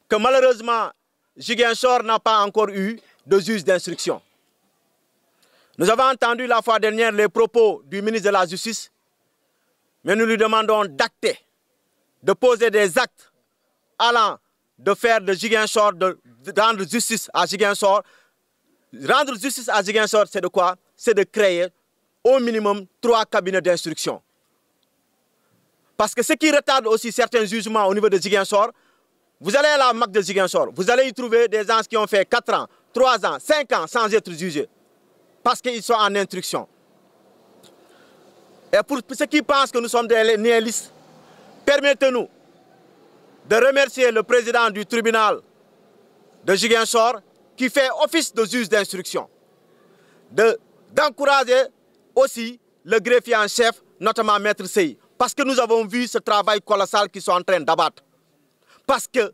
que malheureusement, Ziguinchor n'a pas encore eu de juge d'instruction. Nous avons entendu la fois dernière les propos du ministre de la Justice, mais nous lui demandons d'acter, de poser des actes allant de faire de Ziguinchor, de rendre justice à Ziguinchor. Rendre justice à Ziguinchor, c'est de quoi? C'est de créer au minimum 3 cabinets d'instruction. Parce que ce qui retarde aussi certains jugements au niveau de Ziguinchor, vous allez à la MAC de Ziguinchor, vous allez y trouver des gens qui ont fait 4 ans, 3 ans, 5 ans sans être jugés. Parce qu'ils sont en instruction. Et pour ceux qui pensent que nous sommes des nihilistes, permettez-nous de remercier le président du tribunal de Ziguinchor qui fait office de juge d'instruction. D'encourager aussi le greffier en chef, notamment Maître Sey. Parce que nous avons vu ce travail colossal qu'ils sont en train d'abattre. Parce que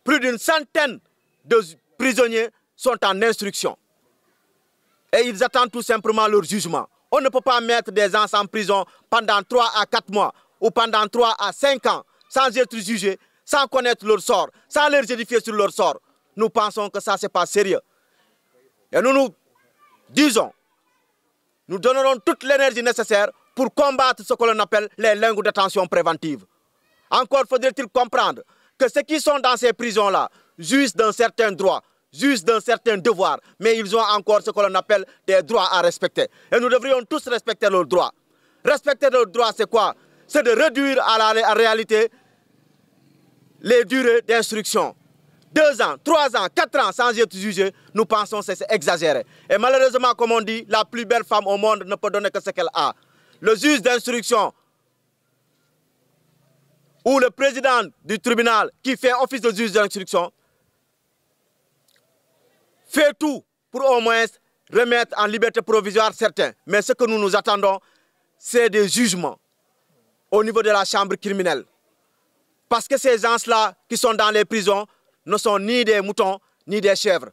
plus d'une centaine de prisonniers sont en instruction. Et ils attendent tout simplement leur jugement. On ne peut pas mettre des gens en prison pendant 3 à 4 mois ou pendant 3 à 5 ans sans être jugés, sans connaître leur sort, sans les édifier sur leur sort. Nous pensons que ça, ce n'est pas sérieux. Et nous disons, nous donnerons toute l'énergie nécessaire pour combattre ce que l'on appelle les lingots de détention préventive. Encore faudrait-il comprendre que ceux qui sont dans ces prisons-là jouissent d'un certain droit, jouissent d'un certain devoir, mais ils ont encore ce que l'on appelle des droits à respecter. Et nous devrions tous respecter leurs droits. Respecter leurs droits, c'est quoi? C'est de réduire à la réalité les durées d'instruction. 2 ans, 3 ans, 4 ans sans être jugé, nous pensons que c'est exagéré. Et malheureusement, comme on dit, la plus belle femme au monde ne peut donner que ce qu'elle a. Le juge d'instruction ou le président du tribunal qui fait office de juge d'instruction fait tout pour au moins remettre en liberté provisoire certains. Mais ce que nous nous attendons, c'est des jugements au niveau de la chambre criminelle. Parce que ces gens-là qui sont dans les prisons ne sont ni des moutons, ni des chèvres,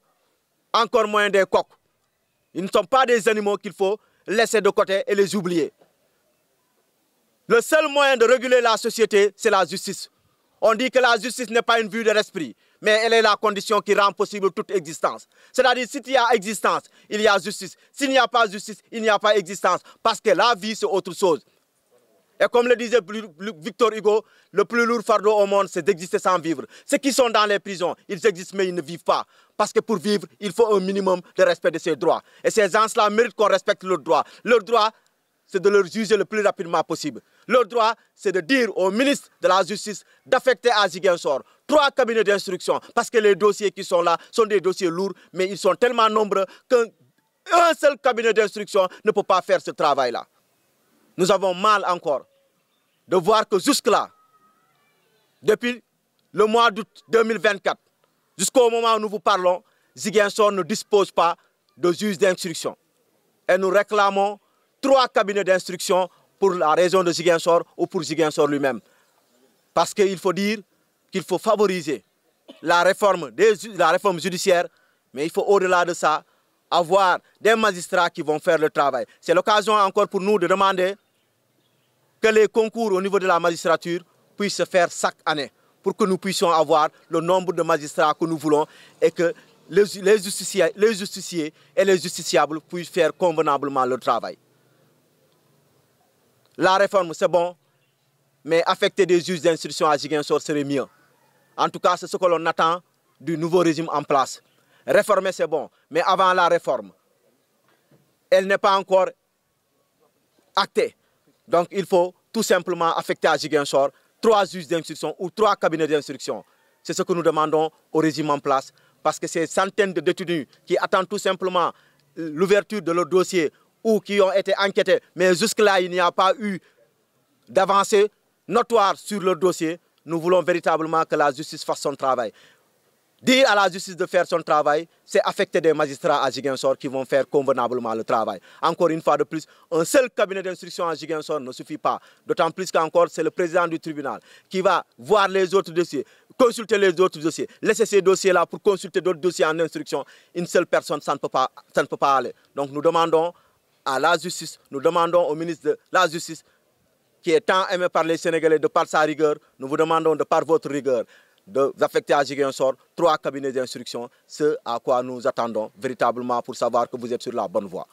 encore moins des coqs. Ils ne sont pas des animaux qu'il faut laisser de côté et les oublier. Le seul moyen de réguler la société, c'est la justice. On dit que la justice n'est pas une vue de l'esprit, mais elle est la condition qui rend possible toute existence. C'est-à-dire, s'il y a existence, il y a justice. S'il n'y a pas justice, il n'y a pas existence. Parce que la vie, c'est autre chose. Et comme le disait Victor Hugo, le plus lourd fardeau au monde, c'est d'exister sans vivre. Ceux qui sont dans les prisons, ils existent mais ils ne vivent pas. Parce que pour vivre, il faut un minimum de respect de ses droits. Et ces gens-là méritent qu'on respecte leurs droits. Leur droit, c'est de leur juger le plus rapidement possible. Leur droit, c'est de dire au ministre de la Justice d'affecter à Ziguinchor 3 cabinets d'instruction. Parce que les dossiers qui sont là sont des dossiers lourds, mais ils sont tellement nombreux qu'un seul cabinet d'instruction ne peut pas faire ce travail-là. Nous avons mal encore de voir que jusque-là, depuis le mois d'août 2024, jusqu'au moment où nous vous parlons, Ziguinchor ne dispose pas de juge d'instruction. Et nous réclamons 3 cabinets d'instruction pour la région de Ziguinchor ou pour Ziguinchor lui-même. Parce qu'il faut dire qu'il faut favoriser la réforme judiciaire, mais il faut au-delà de ça avoir des magistrats qui vont faire le travail. C'est l'occasion encore pour nous de demander que les concours au niveau de la magistrature puissent se faire chaque année pour que nous puissions avoir le nombre de magistrats que nous voulons et que les justiciers et les justiciables puissent faire convenablement leur travail. La réforme, c'est bon, mais affecter des juges d'instruction à Ziguinchor serait mieux. En tout cas, c'est ce que l'on attend du nouveau régime en place. Réformer, c'est bon, mais avant la réforme, elle n'est pas encore actée. Donc, il faut tout simplement affecter à Ziguinchor 3 juges d'instruction ou 3 cabinets d'instruction. C'est ce que nous demandons au régime en place. Parce que ces centaines de détenus qui attendent tout simplement l'ouverture de leur dossier ou qui ont été enquêtés, mais jusque-là, il n'y a pas eu d'avancée notoire sur leur dossier, nous voulons véritablement que la justice fasse son travail. Dire à la justice de faire son travail, c'est affecter des magistrats à Ziguinchor qui vont faire convenablement le travail. Encore une fois de plus, un seul cabinet d'instruction à Ziguinchor ne suffit pas. D'autant plus qu'encore, c'est le président du tribunal qui va voir les autres dossiers, consulter les autres dossiers, laisser ces dossiers-là pour consulter d'autres dossiers en instruction. Une seule personne, ça ne peut pas aller. Donc nous demandons à la justice, nous demandons au ministre de la Justice, qui est tant aimé par les Sénégalais de par sa rigueur, nous vous demandons de par votre rigueur, de vous affecter à Ziguinchor 3 cabinets d'instruction, ce à quoi nous attendons véritablement pour savoir que vous êtes sur la bonne voie.